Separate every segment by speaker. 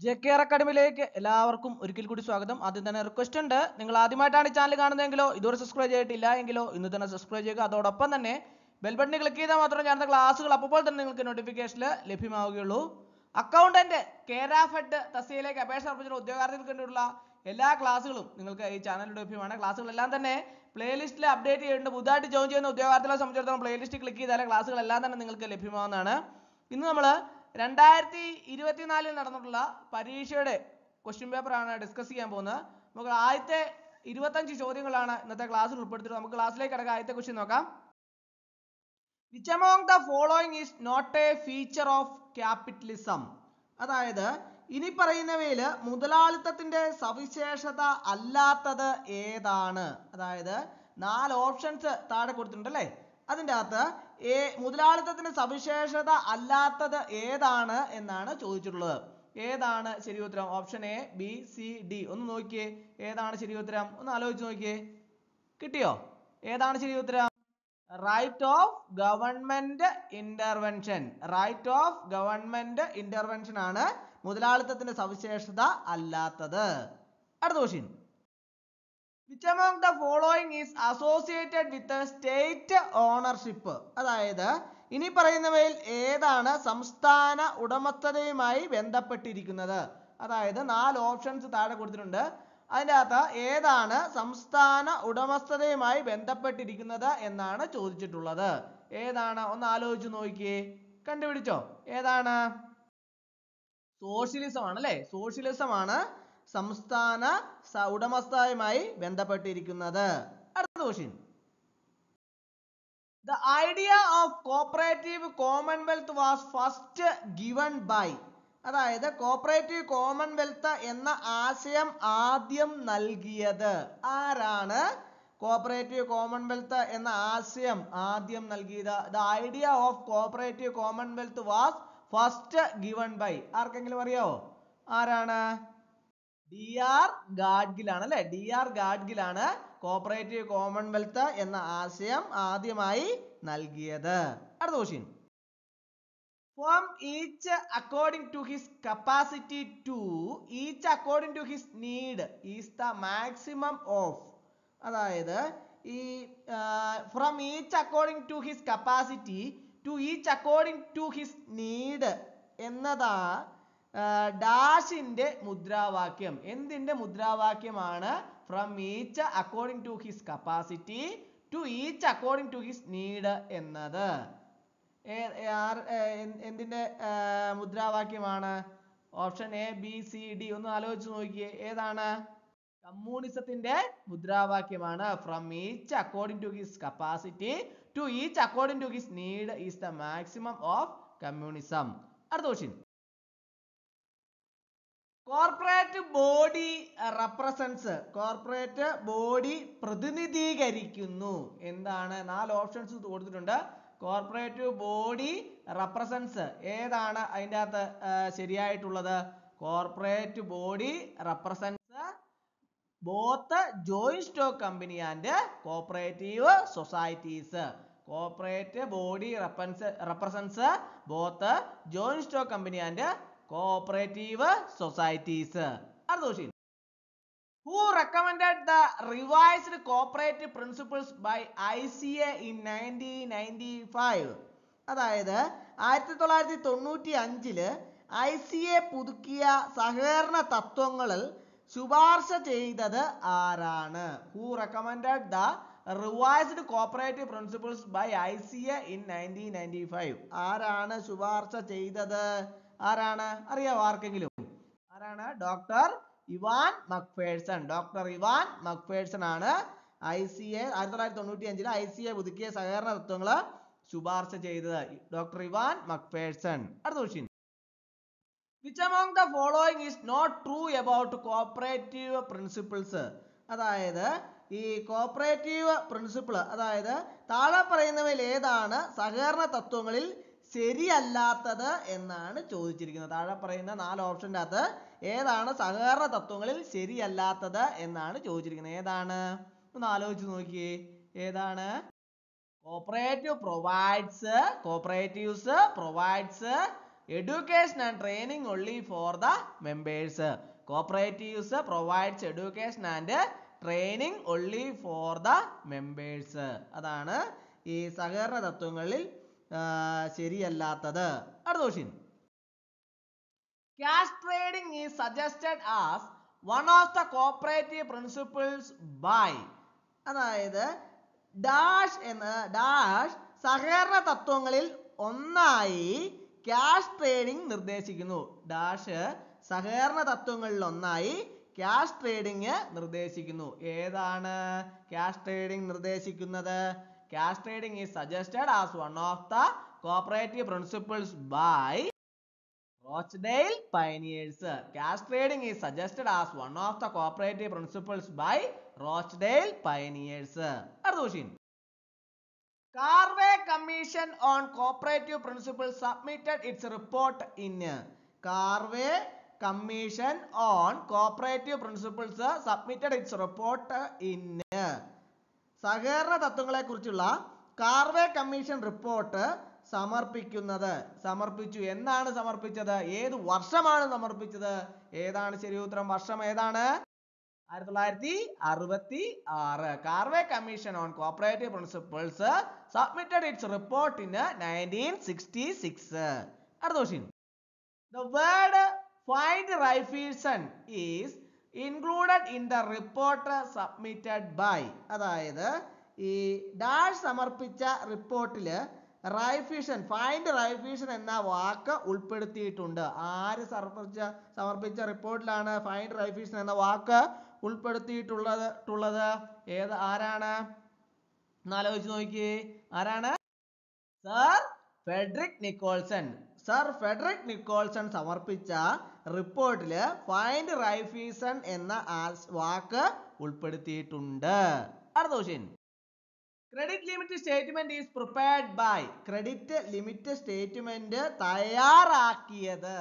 Speaker 1: JKR അക്കാഡമിയിലേക്ക് എല്ലാവർക്കും ഒരിക്കൽ കൂടി സ്വാഗതം. ആദ്യം തന്നെ റിക്വസ്റ്റ് ഉണ്ട്, നിങ്ങൾ ആദ്യമായിട്ടാണ് ഈ ചാനൽ കാണുന്നതെങ്കിലോ ഇതുവരെ സബ്സ്ക്രൈബ് ചെയ്തിട്ടില്ല എങ്കിലോ ഇന്ന് തന്നെ സബ്സ്ക്രൈബ് ചെയ്യുക. അതോടൊപ്പം തന്നെ ബെൽ ബട്ടൺ ക്ലിക്ക് ചെയ്താൽ മാത്രമേ ഞാൻ ക്ലാസ്സുകൾ അപ്പോൾ തന്നെ നിങ്ങൾക്ക് നോട്ടിഫിക്കേഷനിൽ ലഭ്യമാവുകയുള്ളൂ. അക്കൗണ്ടന്റ് കേരാഫെഡ് തസ്തികയിലേക്ക് അപേക്ഷ സമർപ്പിച്ച ഉദ്യോഗാർത്ഥികൾക്ക് വേണ്ടിയുള്ള എല്ലാ ക്ലാസ്സുകളും നിങ്ങൾക്ക് ഈ ചാനലിൽ ലഭ്യമാണ്. ക്ലാസ്സുകളെല്ലാം തന്നെ പ്ലേലിസ്റ്റിൽ അപ്ഡേറ്റ് ചെയ്തിട്ടുണ്ട്. പുതുതായിട്ട് ജോയിൻ ചെയ്യുന്ന ഉദ്യോഗാർത്ഥികളെ സംബന്ധിച്ചിടത്തോളം പ്ലേലിസ്റ്റ് ക്ലിക്ക് ചെയ്താൽ ക്ലാസ്സുകളെല്ലാം തന്നെ നിങ്ങൾക്ക് ലഭ്യമാവുന്നതാണ്. ഇന്ന് നമ്മൾ 2024 നടന്നിട്ടുള്ള പരീക്ഷയുടെ ക്വസ്റ്റ്യൻ പേപ്പർ ആണ് ഡിസ്കസ് ചെയ്യാൻ പോകുന്നത്. നമുക്ക് ആദ്യത്തെ 25 ചോദ്യങ്ങളാണ് ഇന്നത്തെ ക്ലാസ്സിൽ ഉൾപ്പെടുത്തിയിട്ട് നമുക്ക് ക്ലാസ്സിലേക്ക് കിടക്കാം. ആദ്യത്തെ ക്വസ്റ്റ്യൻ നോക്കാം. Which among the following is not a feature of capitalism? അതായത് ഇനി പറയുന്നവയിൽ മുതലാളിത്തത്തിന്റെ സവിശേഷത അല്ലാത്തത് ഏതാണ്? അതായത് 4 ഓപ്ഷൻസ് താഴെ കൊടുത്തിട്ടുണ്ട് അല്ലേ? അതിൻ്റെ അകത്ത് മുതലാളിത്തത്തിന്റെ സവിശേഷത അല്ലാത്തത് ഏതാണ് എന്നാണ് ചോദിച്ചിട്ടുള്ളത്. ഏതാണ് ശരി ഉത്തരം? Option A, B, C, D. ഒന്ന് നോക്കിയേ, ഏതാണ് ശരി ഉത്തരം? ഒന്ന് ആലോചിച്ച് നോക്കിയേ, കിട്ടിയോ? ഏതാണ് ശരി ഉത്തരം? Right of government intervention. Right of government intervention ആണ് മുതലാളിത്തത്തിന്റെ സവിശേഷത അല്ലാത്തത്. അടുത്ത question. Which among the following is associated with a state ownership? അതായത് ഇനി പറയുന്നവയിൽ ഏതാണ് സംസ്ഥാന ഉടമസ്ഥതയുമായി ബന്ധപ്പെട്ടിരിക്കുന്നത്? അതായത് 4 ഓപ്ഷൻസ് താഴെ കൊടുത്തിട്ടുണ്ട്. അതിൻ്റെ അകത്ത് ഏതാണ് സംസ്ഥാന ഉടമസ്ഥതയുമായി ബന്ധപ്പെട്ടിരിക്കുന്നത് എന്നാണ് ചോദിച്ചിട്ടുള്ളത്. ഏതാണ്? ഒന്ന് ആലോചിച്ച് നോക്കിയേ, കണ്ടുപിടിച്ചോ? ഏതാണ്? സോഷ്യലിസം ആണ് അല്ലേ? സോഷ്യലിസം ആണ് സംസ്ഥാന ഉടമസ്ഥതയുമായി ബന്ധപ്പെട്ടിരിക്കുന്നത്. അടുത്ത question. The idea of cooperative commonwealth was first given by. അതായത് കോപ്പറേറ്റീവ് കോമൺവെൽത്ത് എന്ന ആശയം ആദ്യം നൽകിയത് ആരാണ്? കോപ്പറേറ്റീവ് കോമൺവെൽത്ത് എന്ന ആശയം ആദ്യം നൽകിയത്. The idea of cooperative commonwealth was first given by. ആർക്കെങ്കിലും അറിയാവോ ആരാണ്? DR ഗാഡ്ഗിൽ ആണ് അല്ലെ? DR ഗാഡ്ഗിൽ ആണ് കോപ്പറേറ്റീവ് കോമൺവെൽത്ത് എന്ന ആശയം ആദ്യമായി നൽകിയത്. അടുത്ത question. From each according to his capacity to each according to his need is the maximum of. അതായത് ഈ from each according to his capacity to each according to his need എന്നതാ ഡാഷിന്റെ മുദ്രാവാക്യം. എന്തിന്റെ മുദ്രാവാക്യമാണ്? From each according to his capacity to each according to his need എന്നത് എന്തിന്റെ മുദ്രാവാക്യമാണ്? Option A, B, C, D. ഒന്ന് ആലോചിച്ച് നോക്കിയേ, ഏതാണ്? കമ്മ്യൂണിസത്തിന്റെ മുദ്രാവാക്യമാണ്. From each according to his capacity to each according to his need is the maximum of communism. അടുത്ത question. Corporate body represents. Corporate body പ്രതിനിധീകരിക്കുന്നു. എന്താണ്? 4 ഓപ്ഷൻസ് കൊടുത്തിട്ടുണ്ട്. കോർപ്പറേറ്റീവ് ബോഡി റെപ്രസെന്റ്സ് ഏതാണ് അതിൻ്റെ അകത്ത് ശരിയായിട്ടുള്ളത്? Corporate body represents both joint stock company and cooperative societies. Corporate body represents both joint stock company and cooperative societies. അടുത്ത question. Who recommended the revised cooperative principles by ICA in 1995? അതായത് 1995 ICA പുതുക്കിയ സഹകരണ തത്വങ്ങളിൽ ശുപാർശ ചെയ്തത് ആരാണ്? Who recommended the revised cooperative principles by ICA in 1995? ആരാണ് ശുപാർശ ചെയ്തത്? ആരാണ്? അറിയാവോ ആർക്കെങ്കിലും? ആരാണ്? Doctor Ivan McPherson. Doctor Ivan McPherson ആണ് ICA 1995 ICA പുതുക്കിയ സഹകരണ തത്വങ്ങള് ശുപാർശ ചെയ്തത്. Doctor Ivan McPherson. അടുത്ത question. Which among the following is not true about cooperative principles? അതായത് ഈ കോപ്പറേറ്റീവ് പ്രിൻസിപ്പിൾ, അതായത് താഴെ പറയുന്നവയിൽ ഏതാണ് സഹകരണ തത്വങ്ങളിൽ ശരിയല്ലാത്തത് എന്നാണ് ചോദിച്ചിരിക്കുന്നത്. താഴെ പറയുന്ന 4 ഓപ്ഷൻ്റെ അകത്ത് ഏതാണ് സഹകരണ തത്വങ്ങളിൽ ശരിയല്ലാത്തത് എന്നാണ് ചോദിച്ചിരിക്കുന്നത്. ഏതാണ്? ഒന്ന് ആലോചിച്ച് നോക്കിയേ, ഏതാണ്? Cooperatives provides education and training only for the members. Cooperatives provides education and training only for the members. അതാണ് ഈ സഹകരണ തത്വങ്ങളിൽ ശരിയല്ലാത്തത്. അടുത്ത question. Cash trading is suggested as one of the cooperative principles by. അതായത് ഡാഷ് സഹകരണ തത്വങ്ങളിൽ ഒന്നായി cash trading നിർദ്ദേശിക്കുന്നു. Dash സഹകരണ തത്വങ്ങളിൽ ഒന്നായി ക്യാഷ് ട്രേഡിംഗ് നിർദ്ദേശിക്കുന്നു. ഏതാണ് ക്യാഷ് ട്രേഡിംഗ് നിർദ്ദേശിക്കുന്നത്? Cash trading is suggested as one of the cooperative principles by Rochdale pioneers. Cash trading is suggested as one of the cooperative principles by Rochdale pioneers. അടുത്ത question. Carvey Commission on Cooperative Principles submitted its report in. Carvey Commission on Cooperative Principles submitted its report in. സഹകരണ തത്വങ്ങളെ കുറിച്ചുള്ള Karve commission report സമർപ്പിച്ചു. എന്നാണ് സമർപ്പിച്ചത്? ഏത് വർഷമാണ് സമർപ്പിച്ചത്? ഏതാണ് ശരി ഉത്തരം? വർഷം ഏതാണ്? 1966. Karve commission on cooperative principles submitted it's report in 1966. അടുത്ത question. The word find Raifeson is included in the report submitted by. അതായത് ഈ ഡാഷ് സമർപ്പിച്ച റിപ്പോർട്ടില് ഫൈൻഡ് റൈഫീഷൻ എന്ന വാക്ക് ഉൾപ്പെടുത്തിയിട്ടുണ്ട്. ആര് സമർപ്പിച്ച റിപ്പോർട്ടിലാണ് ഫൈൻഡ് റൈഫീഷൻ എന്ന വാക്ക് ഉൾപ്പെടുത്തിയിട്ടുള്ളത്? ആരാണ്? എന്നാലോചിച്ച് നോക്കിയേ. ആരാണ്? സർ ഫെഡറിക് നിക്കോൾസൺ സമർപ്പിച്ച റിപ്പോർട്ടില് ഫൈൻഡ് റൈഫീസൺ എന്ന വാക്ക് ഉൾപ്പെടുത്തിയിട്ടുണ്ട്. അടുത്ത question. Credit limit statement is prepared by. Credit limit statement തയ്യാറാക്കിയത്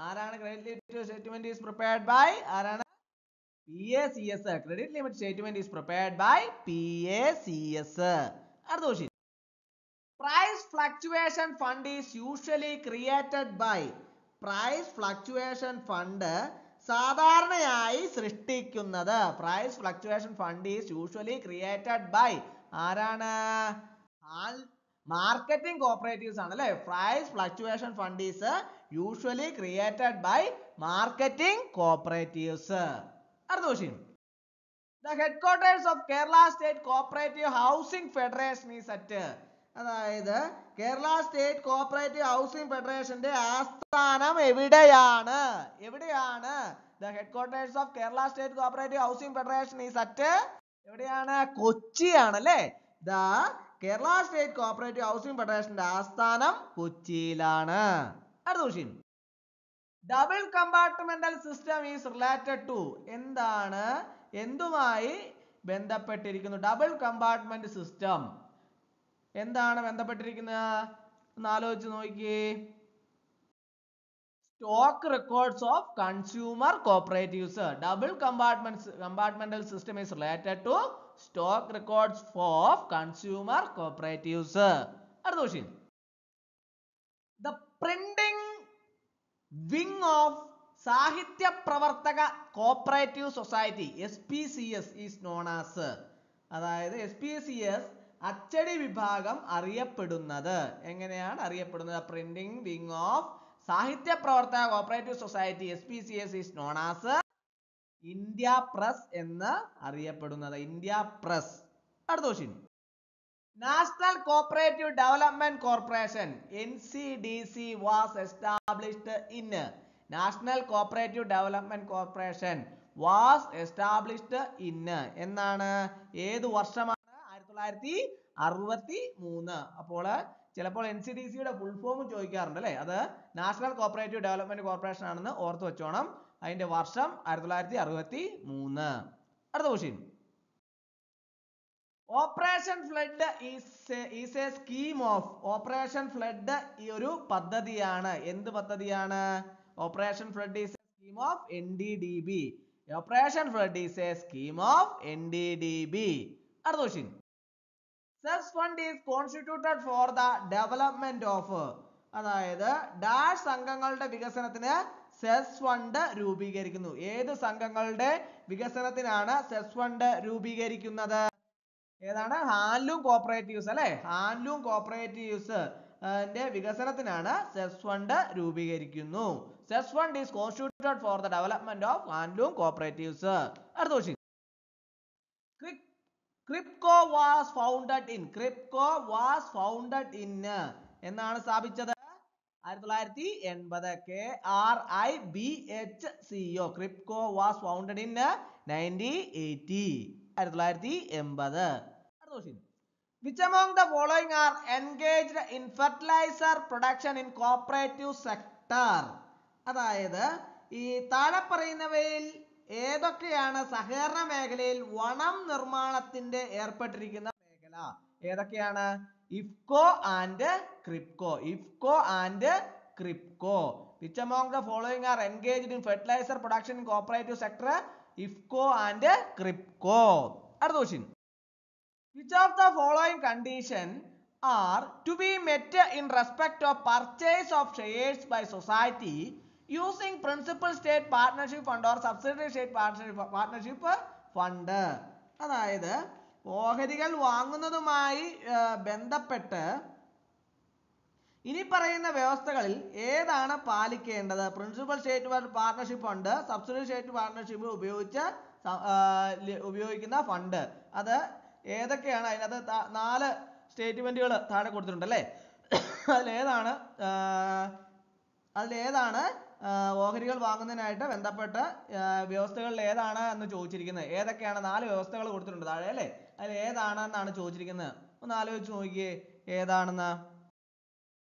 Speaker 1: ആരാണ്? Credit limit statement is prepared by ആരാണ്? PACS. Credit limit statement is prepared by PACS. അടുത്ത question. Price fluctuation fund is usually created by. Price fluctuation fund സാധാരണയായി സൃഷ്ടിക്കുന്നത്. Price fluctuation fund is usually created by ആരാണ്? Marketing cooperatives ആണ് അല്ലെ. Price fluctuation fund is usually created by marketing cooperatives. അടുത്ത question. The headquarters of Kerala State Cooperative Housing Federation is at. അതായത് Kerala state cooperative housing ഫെഡറേഷന്റെ ആസ്ഥാനം എവിടെയാണ്? The headquarters of Kerala State Cooperative Housing Federation is at എവിടെയാണ്? കൊച്ചിയാണ് അല്ലേ. The Kerala State Cooperative Housing Federationന്റെ ആസ്ഥാനം കൊച്ചിയിലാണ്. അടുത്ത question. Double compartmental system is related to. എന്താണ്? എന്തുമായി ബന്ധപ്പെട്ടിരിക്കുന്നു? ഡബിൾ കമ്പാർട്ട്മെന്റ് സിസ്റ്റം എന്താണ് ബന്ധപ്പെട്ടിരിക്കുന്നത്? ഒന്ന് ആലോചിച്ച് നോക്കിയേ. Stock records of consumer cooperatives. Double compartmental system is related to stock records of consumer cooperatives. അടുത്ത question. The printing wing of Sahitya Pravarthaka cooperative society SPCS is known as. അതായത് SPCS അച്ചടി വിഭാഗം അറിയപ്പെടുന്നത് എങ്ങനെയാണ് അറിയപ്പെടുന്നത്? Printing wing of Sahitya Pravarthaka cooperative society SPCS is known as India press എന്ന് അറിയപ്പെടുന്നത്. India press. അടുത്ത question. National cooperative development corporation NCDC was established in. National cooperative development corporation was established in എന്നാണ്? ഏത് വർഷമാണ്? 1963. അപ്പോൾ ചിലപ്പോൾ NCDCയുടെ ഫുൾ ഫോം ചോദിക്കാറുണ്ട് അല്ലെ. അത് നാഷണൽ കോപ്പറേറ്റീവ് ഡെവലപ്മെന്റ് കോർപ്പറേഷൻ ആണെന്ന് ഓർത്ത് വെച്ചോണം. അതിന്റെ വർഷം 1963. അടുത്ത question. Operation flood is A scheme of. Operation flood ഈ ഒരു പദ്ധതിയാണ്. എന്ത് പദ്ധതിയാണ്? Operation flood is A scheme of NDDB. Operation flood is A scheme of NDDB. അടുത്ത question. Such fund is constituted for the development of. അതായത് dash സംഘങ്ങളുടെ വികസനത്തിന് cess fund രൂപീകരിക്കുന്നു. ഏത് സംഘങ്ങളുടെ വികസനത്തിനാണ് സെസ് ഫണ്ട് രൂപീകരിക്കുന്നത്? ഏതാണ്? ഹാൻഡ്ലൂം കോപ്പറേറ്റീവ്സ് അല്ലെ? ഹാൻഡ്ലൂം കോപ്പറേറ്റീവ്സ് വികസനത്തിനാണ് സെസ് ഫണ്ട് രൂപീകരിക്കുന്നു. Cess fund is constituted for the development of handloom cooperatives. അടുത്ത question. KRIBHCO was founded in. KRIBHCO was founded in എന്നാണ് സ്ഥാപിച്ചത്? 1980. KRIBHCO. KRIBHCO was founded in 1980. 1980. അടുത്ത question. Which among the following are engaged in fertilizer production in cooperative sector? അതായത് ഈ താഴെ പറയുന്നവയിൽ ഏതൊക്കെയാണ് സഹകരണ മേഖലയിൽ വനം നിർമ്മാണത്തിന്റെ ഏർപ്പെട്ടിരിക്കുന്ന മേഖല? ഏതൊക്കെയാണ്? IFFCO and KRIBHCO. IFFCO and KRIBHCO. Which among the following are engaged in fertilizer production in cooperative sector? IFFCO and KRIBHCO. അടുത്ത question. Which of the following conditions are to be met in respect of purchase of shares by society using principal state partnership fund or subsidiary state partnership fund? അതായത് ഓഹരികൾ വാങ്ങുന്നതുമായി ബന്ധപ്പെട്ട് ഇനി പറയുന്ന വ്യവസ്ഥകളിൽ ഏതാണ് പാലിക്കേണ്ടത്? Principal state partnership fund, subsidiary state partnership ഉപയോഗിക്കുന്ന fund, അത് ഏതൊക്കെയാണ്? അതിനകത്ത് 4 സ്റ്റേറ്റ്മെന്റുകൾ താഴെ കൊടുത്തിട്ടുണ്ട് അല്ലേ? അതിലേതാണ് ഓഹരികൾ വാങ്ങുന്നതിനായിട്ട് ബന്ധപ്പെട്ട വ്യവസ്ഥകളിൽ ഏതാണ് എന്ന് ചോദിച്ചിരിക്കുന്നത്? ഏതൊക്കെയാണ്? 4 വ്യവസ്ഥകൾ കൊടുത്തിട്ടുണ്ട് താഴെ അല്ലേ? അതിൽ ഏതാണെന്നാണ് ചോദിച്ചിരിക്കുന്നത്. ഒന്ന് ആലോചിച്ച് നോക്കിയേ ഏതാണെന്ന്.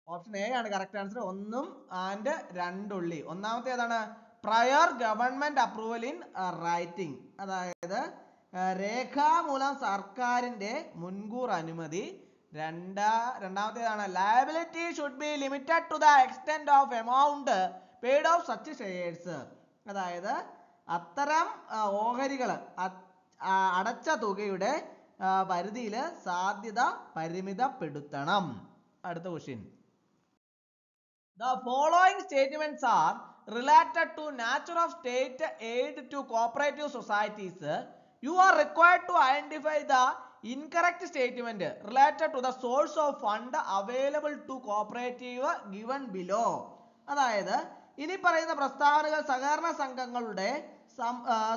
Speaker 1: ഓപ്ഷൻ എ ആണ് കറക്റ്റ് ആൻസർ. 1 ആൻഡ് 2 ഒന്നാമത്തെ ഏതാണ്? Prior government approval in writing. അതായത് രേഖാമൂലം സർക്കാരിന്റെ മുൻകൂർ അനുമതി. രണ്ടാമത്തേതാണ് liability should be limited to the extent of amount paid of such shares. അതായത് അത്തരം ഓഹരികൾ അടച്ച തുകയുടെ പരിധിയിൽ സാധ്യത പരിമിതപ്പെടുത്തണം. അടുത്ത question. The following statements are related to nature of state aid to cooperative societies. You are required to identify the incorrect statement related to the source of fund available to cooperative given below. അതായത് ഇനി പറയുന്ന പ്രസ്താവനകൾ സഹകരണ സംഘങ്ങളുടെ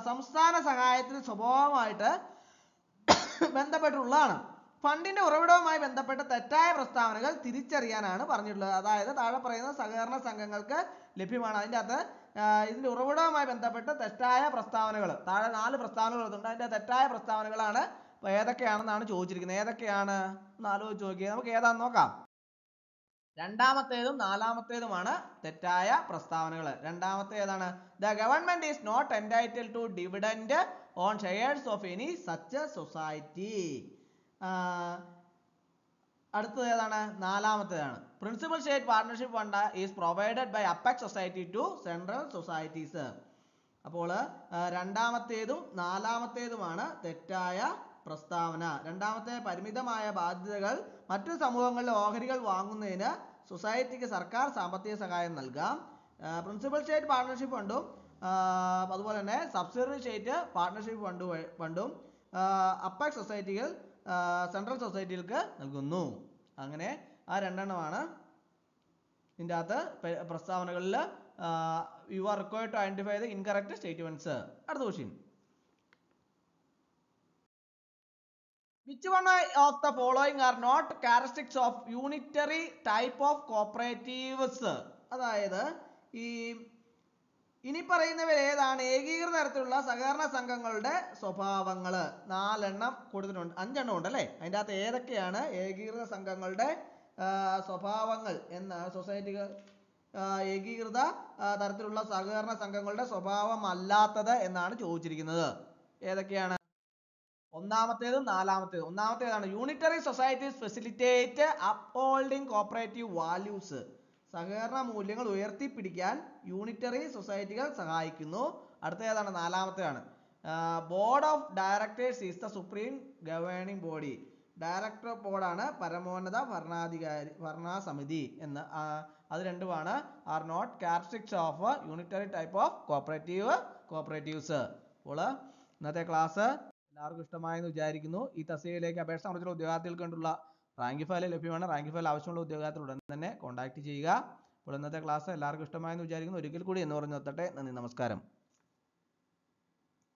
Speaker 1: സംസ്ഥാന സഹായത്തിന് സ്വഭാവമായിട്ട് ബന്ധപ്പെട്ടുള്ളതാണ്. ഫണ്ടിന്റെ ഉറവിടവുമായി ബന്ധപ്പെട്ട തെറ്റായ പ്രസ്താവനകൾ തിരിച്ചറിയാനാണ് പറഞ്ഞിട്ടുള്ളത്. അതായത് താഴെ പറയുന്ന സഹകരണ സംഘങ്ങൾക്ക് ലഭ്യമാണ്. അതിൻ്റെ അകത്ത് ഇതിന്റെ ഉറവിടവുമായി ബന്ധപ്പെട്ട് തെറ്റായ പ്രസ്താവനകൾ താഴെ 4 പ്രസ്താവനകൾ ഉണ്ട്. അതിന്റെ തെറ്റായ പ്രസ്താവനകളാണ് ഏതൊക്കെയാണെന്നാണ് ചോദിച്ചിരിക്കുന്നത്. ഏതൊക്കെയാണ് ഒന്ന് ആലോചിച്ച് നോക്കിയേ. നമുക്ക് ഏതാന്ന് നോക്കാം. രണ്ടാമത്തേതും നാലാമത്തേതുമാണ് തെറ്റായ പ്രസ്താവനകൾ. രണ്ടാമത്തെ ഏതാണ്? The government is not entitled to dividend on shares of any such society. അടുത്തത് ഏതാണ്? നാലാമത്തേതാണ്. Principal state partnership fund is provided by apex society to central societies. അപ്പോൾ രണ്ടാമത്തേതും നാലാമത്തേതുമാണ് തെറ്റായ പ്രസ്താവന. രണ്ടാമത്തെ പരിമിതമായ ബാധ്യതകൾ മറ്റു സമൂഹങ്ങളിലെ ഓഹരികൾ വാങ്ങുന്നതിന് സൊസൈറ്റിക്ക് സർക്കാർ സാമ്പത്തിക സഹായം നൽകാം. പ്രിൻസിപ്പൽ സ്റ്റേറ്റ് പാർട്ണർഷിപ്പ് ഫണ്ടും അതുപോലെ തന്നെ സബ്സിഡറി സ്റ്റേറ്റ് പാർട്ണർഷിപ്പ് ഫണ്ടും അപ്പെക്സ് സൊസൈറ്റികൾ സെൻട്രൽ സൊസൈറ്റികൾക്ക് നൽകുന്നു. അങ്ങനെ ആ 2 എണ്ണമാണ് ഇതിൻ്റെ അകത്ത് പ്രസ്താവനകളിൽ. You are required to identify the incorrect statements. അടുത്ത question. Which one of the following are not characteristics of unitary type of cooperatives? അതായത് ഇനി പറയുന്നവർ ഏതാണ് ഏകീകൃത തരത്തിലുള്ള സഹകരണ സംഘങ്ങളുടെ സ്വഭാവങ്ങൾ? 4 എണ്ണം കൊടുത്തിട്ടുണ്ട്, 5 എണ്ണം ഉണ്ട് അല്ലേ? അതിൻ്റെ അകത്ത് ഏതൊക്കെയാണ് ഏകീകൃത സംഘങ്ങളുടെ സ്വഭാവങ്ങൾ എന്ന് സൊസൈറ്റികൾ ഏകീകൃത തരത്തിലുള്ള സഹകരണ സംഘങ്ങളുടെ സ്വഭാവമല്ലാത്തത് എന്നാണ് ചോദിച്ചിരിക്കുന്നത്. ഏതൊക്കെയാണ്? ഒന്നാമത്തേതും നാലാമത്തേതും. ഒന്നാമത്തേതാണ് unitary societies facilitate upholding cooperative values. സഹകരണ മൂല്യങ്ങൾ ഉയർത്തിപ്പിടിക്കാൻ യൂണിറ്ററി സൊസൈറ്റികൾ സഹായിക്കുന്നു. അടുത്ത ഏതാണ്? നാലാമത്തേതാണ്. Board of directors is the supreme governing body. Director of ബോർഡാണ് പരമോന്നത ഭരണസമിതി എന്ന്. അത് രണ്ടുമാണ് are not characteristics of unitary type of cooperatives. അപ്പോൾ ഇന്നത്തെ ക്ലാസ് എല്ലാവർക്കും ഇഷ്ടമായെന്ന് വിചാരിക്കുന്നു. ഈ തസ്തികയിലേക്ക് അപേക്ഷ സമർപ്പിച്ച ഉദ്യോഗാർത്ഥികൾക്ക് വേണ്ടിയുള്ള റാങ്ക് ഫയൽ ലഭ്യമാണ്. റാങ്ക് ഫയൽ ആവശ്യമുള്ള ഉദ്യോഗാർത്ഥികൾ ഉടൻ തന്നെ കോൺടാക്ട് ചെയ്യുക. അപ്പോൾ ഇന്നത്തെ ക്ലാസ് എല്ലാവർക്കും ഇഷ്ടമായെന്ന് വിചാരിക്കുന്നു. ഒരിക്കൽ കൂടി എന്ന് പറഞ്ഞു നിർത്തട്ടെ. നന്ദി, നമസ്കാരം.